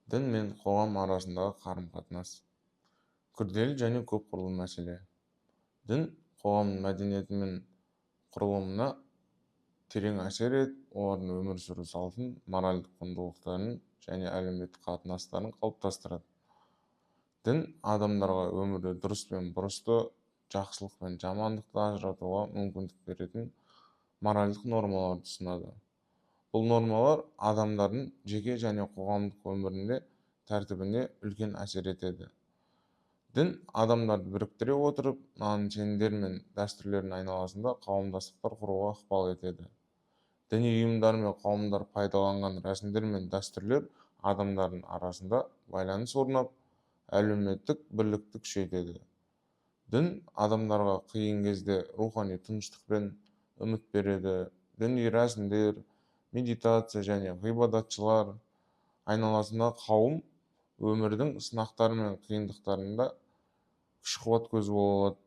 Дін мен қоғам арасындағы қарым-қатынас. Күрделі және көп құрылым мәселе. Дін қоғамның мәдениеті мен құрылымына терең әсер етіп, олардың өмір сүру салтын, моральдық құндылықтарын және әлеуметтік қатынастарын қалыптастырады. Дін адамдарға өмірде дұрыс пен бұрысты, жақсылық пен жамандықты ажыратуға мүмкіндік беретін моральдық нормаларды ұсынады. Бұл нормалар адамдардың жеке және қоғамдық өмірінде тәртібіне үлкен әсер етеді. Дін адамдарды біріктіре отырып, наным-сенімдер мен дәстүрлердің айналасында қауымдастықтар құруға ықпал етеді. Діни ұйымдар мен қауымдар пайдаланған рәсімдер мен дәстүрлер адамдардың арасында байланыс орнап, әлеуметтік бірлікті күшейтеді. Дін адамдарға қиын кезде рухани тыныштық пен үміт береді. Діни рәсімдер, медитация және ғибадатшылар айналасында қауым өмірдің сынақтары мен қиындықтарында күш-қуат көзі бола алады.